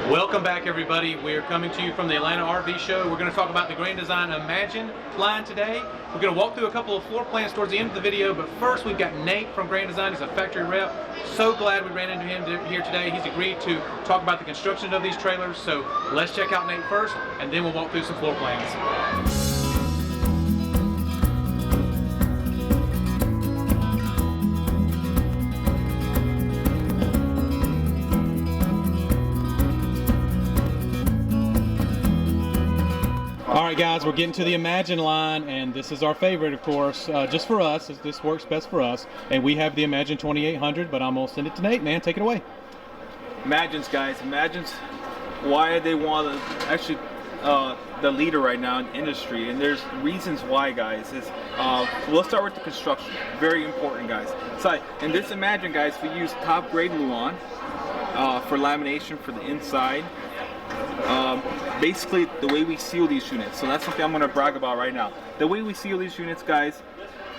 Welcome back, everybody. We're coming to you from the Atlanta RV show. We're going to talk about the Grand Design Imagine line today. We're going to walk through a couple of floor plans towards the end of the video, but first we've got Nate from Grand Design. He's a factory rep. So glad we ran into him here today. He's agreed to talk about the construction of these trailers. So let's check out Nate first, and then we'll walk through some floor plans. Alright guys, we're getting to the Imagine line, and this is our favorite, of course, just for us. This works best for us, and we have the Imagine 2800, but I'm going to send it to Nate, man. Take it away. Imagines, guys. Imagines why they want to actually the leader right now in the industry, and there's reasons why, guys. We'll start with the construction. Very important, guys. So in this Imagine, guys, we use top grade Luan for lamination for the inside. Basically the way we seal these units, so that's something I'm going to brag about right now. The way we seal these units, guys,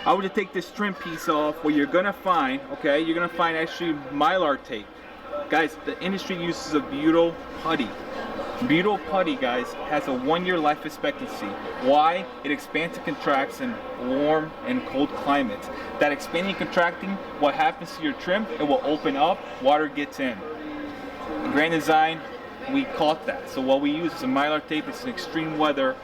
I would take this trim piece off. What you're going to find, okay, you're going to find actually Mylar tape. Guys, the industry uses a butyl putty. Butyl putty, guys, has a 1-year life expectancy. Why? It expands and contracts in warm and cold climates. That expanding and contracting, what happens to your trim? It will open up, water gets in. Grand Design, we caught that. So what we use is a Mylar tape. It's an extreme weather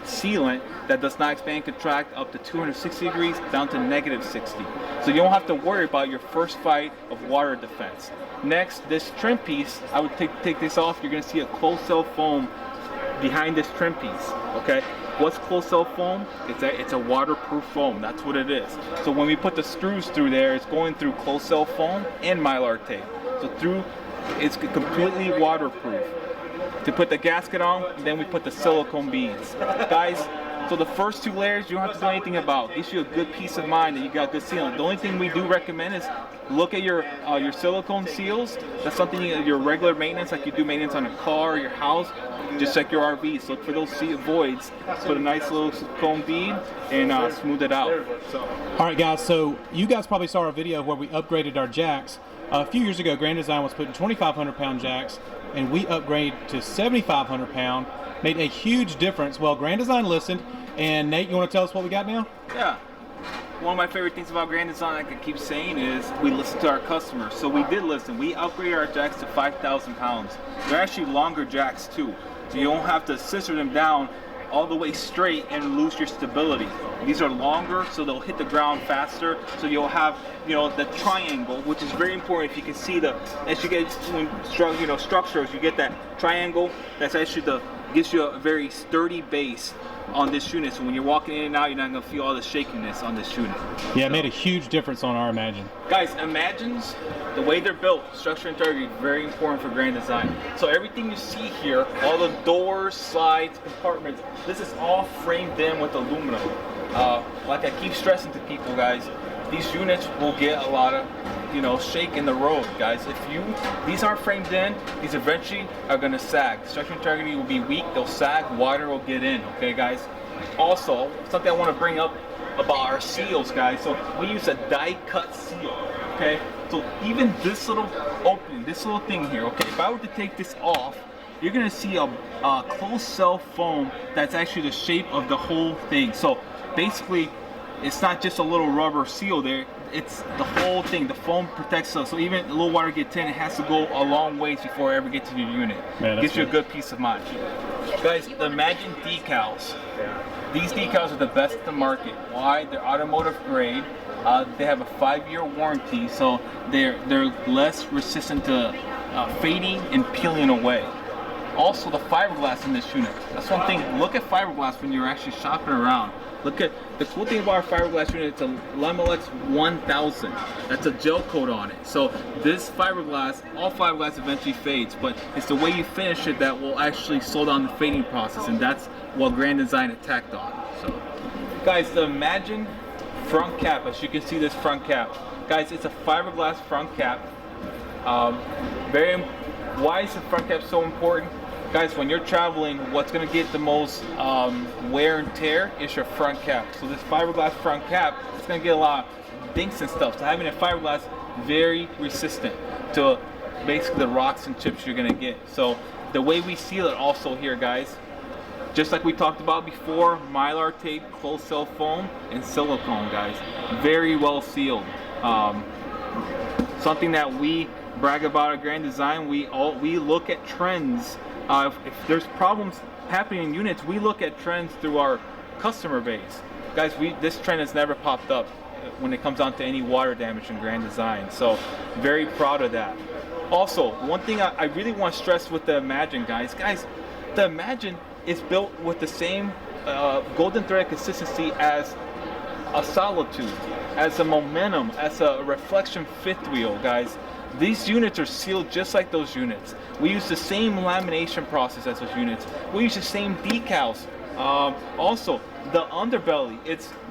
sealant that does not expand and contract up to 260 degrees down to -60. So you don't have to worry about your first fight of water defense. Next, this trim piece, I would take this off. You're going to see a closed cell foam behind this trim piece. Okay, what's closed cell foam? It's a waterproof foam. That's what it is. So when we put the screws through there, it's going through closed cell foam and Mylar tape. So it's completely waterproof. To put the gasket on, then we put the silicone beads. Guys, so the first 2 layers you don't have to do anything about. Gives you a good peace of mind that you got good sealant. The only thing we do recommend is look at your silicone seals. That's something your regular maintenance, like you do maintenance on a car or your house. Just check your RVs. Look for those voids. Put a nice little silicone bead and smooth it out. All right, guys. So you guys probably saw our video where we upgraded our jacks. A few years ago, Grand Design was putting 2,500 pound jacks, and we upgraded to 7,500 pound. Made a huge difference. Well, Grand Design listened, and Nate, you want to tell us what we got now? Yeah. One of my favorite things about Grand Design, I can keep saying, is we listen to our customers. So we did listen. We upgraded our jacks to 5,000 pounds. They're actually longer jacks too, so you don't have to scissor them down all the way straight and lose your stability. These are longer, so they'll hit the ground faster. So you'll have, the triangle, which is very important. If you can see as you get structures, you get that triangle. That's actually gives you a very sturdy base on this unit. So when you're walking in and out, you're not gonna feel all the shakiness on this unit. Yeah, it made a huge difference on our Imagine. Guys, Imagines, the way they're built, structure and integrity, very important for Grand Design. So everything you see here, all the doors, slides, compartments, this is all framed in with aluminum. Like I keep stressing to people, guys, these units will get a lot of shake in the road, guys. These aren't framed in, these eventually are gonna sag. Structural integrity will be weak, they'll sag, water will get in, okay guys? Also, something I wanna bring up about our seals, guys. So we use a die cut seal, okay? So even this little opening, this little thing here, okay? If I were to take this off, you're gonna see a closed cell foam that's actually the shape of the whole thing. So basically, it's not just a little rubber seal there, it's the whole thing. The foam protects us, so even a little water gets in, it has to go a long ways before it ever gets to your unit. Man, gives you a good peace of mind. Guys, the Imagine decals. These decals are the best in the market. Why? They're automotive grade. They have a 5-year warranty, so they're less resistant to fading and peeling away. Also, the fiberglass in this unit. That's one thing. Look at fiberglass when you're actually shopping around. Look at the cool thing about our fiberglass unit. It's a Limelex 1000. That's a gel coat on it. So this fiberglass, all fiberglass eventually fades, but it's the way you finish it that will actually slow down the fading process, and that's what Grand Design attacked on. So, guys, the Imagine front cap. As you can see, this front cap, guys, it's a fiberglass front cap. Why is the front cap so important? Guys, when you're traveling, what's going to get the most wear and tear is your front cap. So this fiberglass front cap, it's going to get a lot of dinks and stuff. So having a fiberglass, very resistant to basically the rocks and chips you're gonna get. So the way we seal it also here, guys, just like we talked about before, Mylar tape, closed cell foam, and silicone, guys. Very well sealed. Something that we brag about at Grand Design, we look at trends. If there's problems happening in units, we look at trends through our customer base. Guys, this trend has never popped up when it comes down to any water damage in Grand Design. So very proud of that. Also, one thing I really want to stress with the Imagine, guys, the Imagine is built with the same golden thread consistency as a Solitude, as a Momentum, as a Reflection fifth wheel, guys. These units are sealed just like those units. We use the same lamination process as those units. We use the same decals. Also, the underbelly,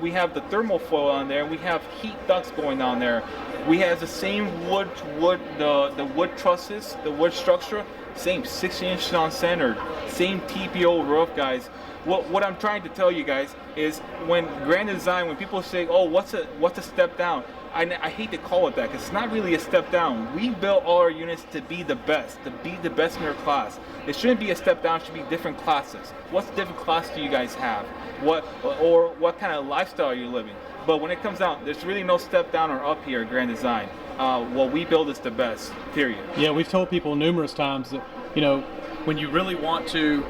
we have the thermal foil on there. We have heat ducts going on there. We have the same the wood trusses, the wood structure, same 60 inches on centered, same TPO roof, guys. What I'm trying to tell you guys is when Grand Design, when people say, oh, what's a step down? I hate to call it that because it's not really a step down. We built all our units to be the best in their class. It shouldn't be a step down, it should be different classes. What different class do you guys have? What kind of lifestyle are you living? But when it comes down, there's really no step down or up here at Grand Design. What we build is the best, period. Yeah, we've told people numerous times that, you know, when you really want to,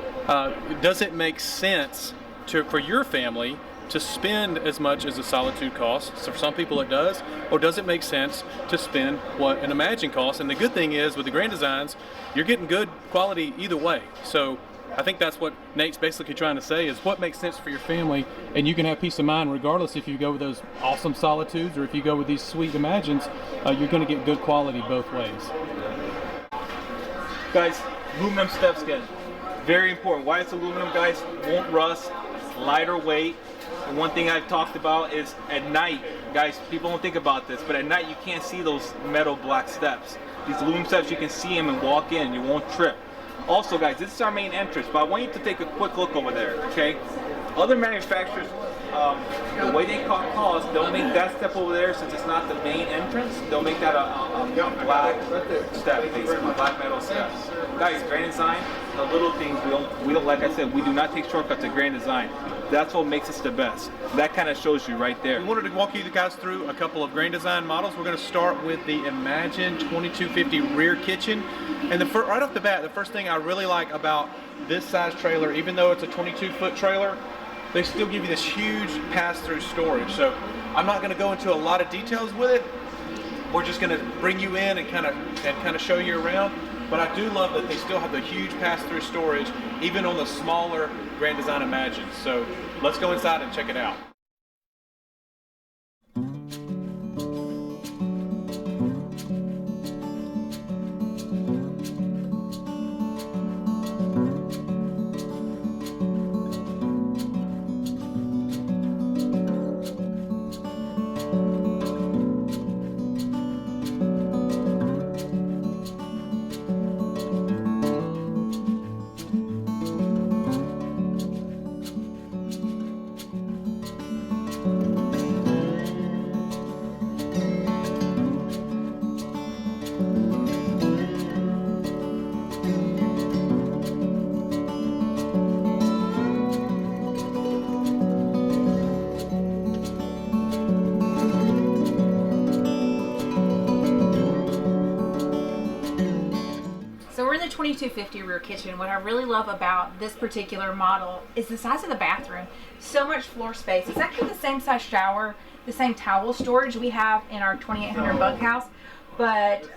does it make sense for your family to spend as much as a Solitude costs? So for some people it does. Or does it make sense to spend what an Imagine costs? And the good thing is with the Grand Designs, you're getting good quality either way. So I think that's what Nate's basically trying to say is what makes sense for your family, and you can have peace of mind regardless if you go with those awesome Solitudes or if you go with these sweet Imagines. You're going to get good quality both ways. Guys, aluminum step skin, very important. Why it's aluminum, guys? Won't rust, lighter weight. And one thing I've talked about is at night, guys, people don't think about this, but at night you can't see those metal black steps. These aluminum steps, you can see them and walk in, you won't trip. Also, guys, this is our main entrance, but I want you to take a quick look over there, okay? Other manufacturers, the way they call calls, they'll make that step over there, since it's not the main entrance, they'll make that a black step, basically, black metal step. Guys, Grand Design, the little things, we don't, like I said, we do not take shortcuts at Grand Design. That's what makes us the best. That kind of shows you right there. We wanted to walk you guys through a couple of Grand Design models. We're going to start with the Imagine 2250 rear kitchen. And right off the bat, the first thing I really like about this size trailer, even though it's a 22-foot trailer, they still give you this huge pass-through storage. So I'm not going to go into a lot of details with it. We're just going to bring you in and kind of show you around. But I do love that they still have the huge pass-through storage, even on the smaller Grand Design Imagines. So let's go inside and check it out. We're in the 2250 rear kitchen. What I really love about this particular model is the size of the bathroom. So much floor space. It's actually the same size shower, the same towel storage we have in our 2800 Bunkhouse, but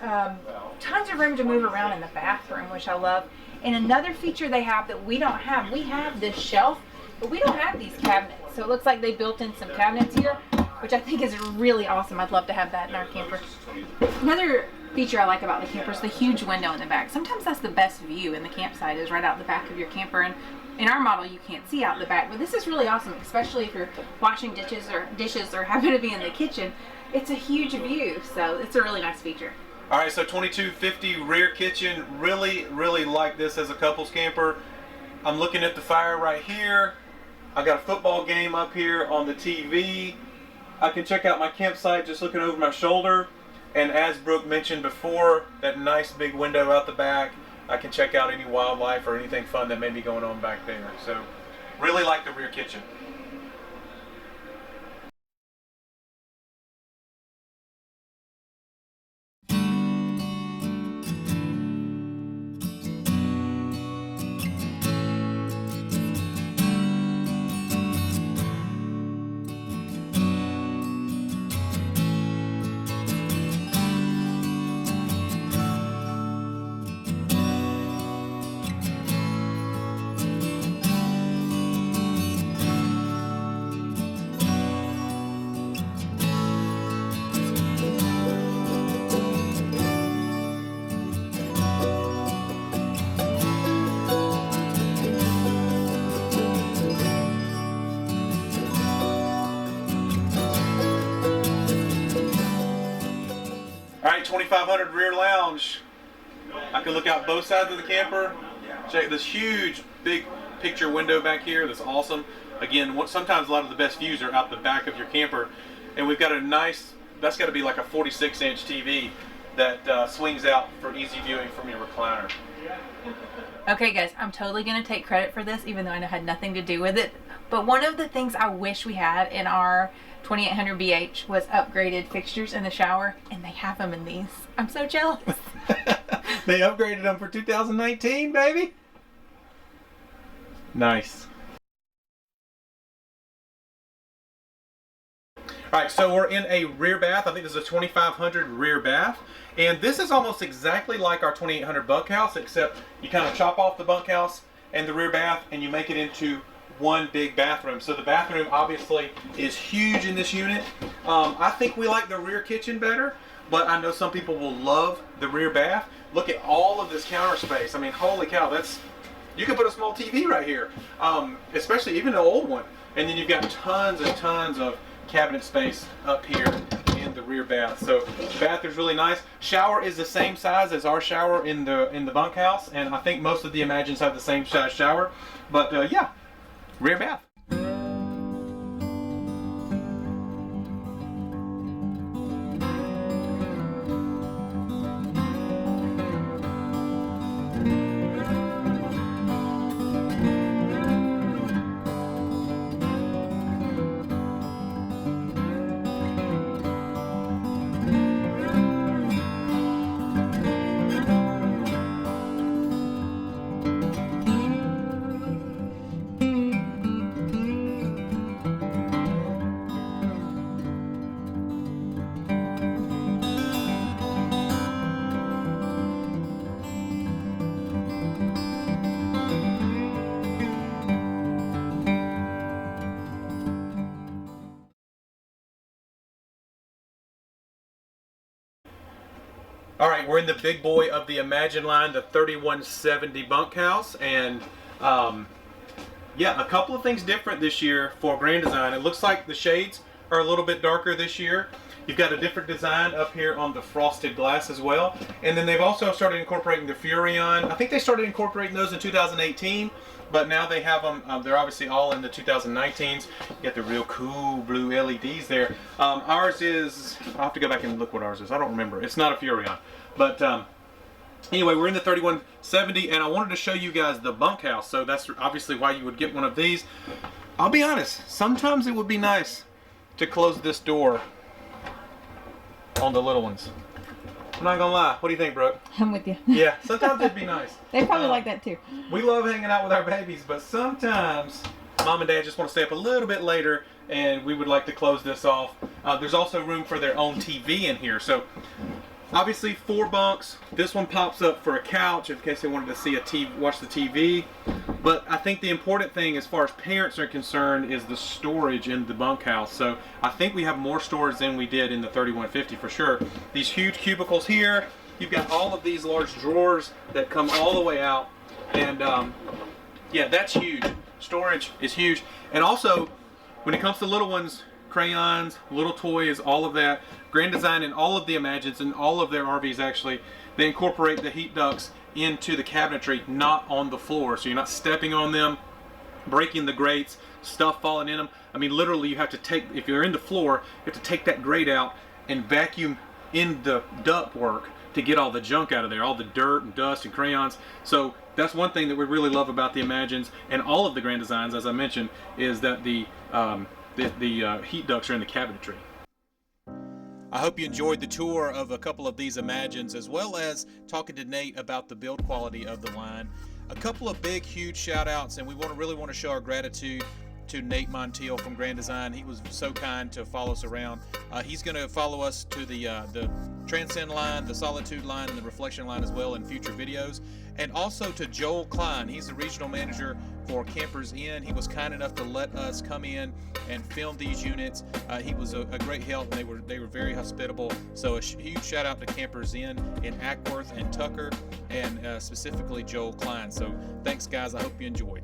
tons of room to move around in the bathroom, which I love. And another feature they have that we don't have, we have this shelf, but we don't have these cabinets. So it looks like they built in some cabinets here, which I think is really awesome. I'd love to have that in our camper. Another feature I like about the camper is the huge window in the back. Sometimes that's the best view in the campsite, is right out the back of your camper. And in our model, you can't see out the back, but this is really awesome, especially if you're washing dishes or happen to be in the kitchen. It's a huge view, so it's a really nice feature. All right, so 2250 rear kitchen, really like this as a couples camper. I'm looking at the fire right here. I got a football game up here on the TV. I can check out my campsite just looking over my shoulder. And as Brooke mentioned before, that nice big window out the back, I can check out any wildlife or anything fun that may be going on back there. So really like the rear kitchen. All right, 2500 rear lounge. I can look out both sides of the camper. Check this huge, big picture window back here. That's awesome. Again, sometimes a lot of the best views are out the back of your camper. And we've got a nice, that's got to be like a 46-inch TV that swings out for easy viewing from your recliner. Okay guys, I'm totally going to take credit for this, even though I know I had nothing to do with it. But one of the things I wish we had in our 2800 BH was upgraded fixtures in the shower, and they have them in these. I'm so jealous. They upgraded them for 2019, baby. Nice. All right, so we're in a rear bath. I think this is a 2500 rear bath. And this is almost exactly like our 2800 bunkhouse, except you kind of chop off the bunkhouse and the rear bath and you make it into one big bathroom. So the bathroom obviously is huge in this unit. I think we like the rear kitchen better, but I know some people will love the rear bath. Look at all of this counter space. I mean, holy cow, that's, you can put a small TV right here, especially even an old one. And then you've got tons and tons of cabinet space up here in the rear bath. So the bath is really nice. Shower is the same size as our shower in the bunkhouse, and I think most of the Imagines have the same size shower. But yeah, rear bath. All right, we're in the big boy of the Imagine line, the 3170 Bunkhouse, and yeah, a couple of things different this year for Grand Design. It looks like the shades are a little bit darker this year. You've got a different design up here on the frosted glass as well, and then they've also started incorporating the Furrion. I think they started incorporating those in 2018, but now they have them, they're obviously all in the 2019s. You get the real cool blue LEDs there. Ours is, I'll have to go back and look what ours is. I don't remember. It's not a Furrion. But anyway, we're in the 3170, and I wanted to show you guys the bunkhouse. So that's obviously why you would get one of these. I'll be honest, sometimes it would be nice to close this door on the little ones. I'm not gonna lie. What do you think, Brooke? I'm with you. Yeah, sometimes it'd be nice. They probably like that too. We love hanging out with our babies, but sometimes Mom and Dad just want to stay up a little bit later, and we would like to close this off. There's also room for their own TV in here. So obviously 4 bunks. This one pops up for a couch in case they wanted to see a TV, watch the TV. But I think the important thing as far as parents are concerned is the storage in the bunkhouse. So I think we have more storage than we did in the 3150 for sure. These huge cubicles here. You've got all of these large drawers that come all the way out. And yeah, that's huge. Storage is huge. And also, when it comes to little ones, crayons, little toys, all of that, Grand Design and all of the Imagines and all of their RVs actually, they incorporate the heat ducts into the cabinetry, not on the floor. So you're not stepping on them, breaking the grates, stuff falling in them. I mean, literally you have to take, if you're in the floor, you have to take that grate out and vacuum in the duct work to get all the junk out of there, all the dirt and dust and crayons. So that's one thing that we really love about the Imagines and all of the Grand Designs, as I mentioned, is that the heat ducts are in the cabinetry. I hope you enjoyed the tour of a couple of these Imagines, as well as talking to Nate about the build quality of the line. A couple of big, huge shout outs, and we really want to show our gratitude to Nate Montiel from Grand Design. He was so kind to follow us around. He's going to follow us to the Transcend line, the Solitude line, and the Reflection line as well in future videos. And also to Joel Klein. He's the regional manager for Campers Inn. He was kind enough to let us come in and film these units. He was a great help. They were very hospitable. So a huge shout out to Campers Inn in Ackworth and Tucker, and specifically Joel Klein. So thanks guys, I hope you enjoyed.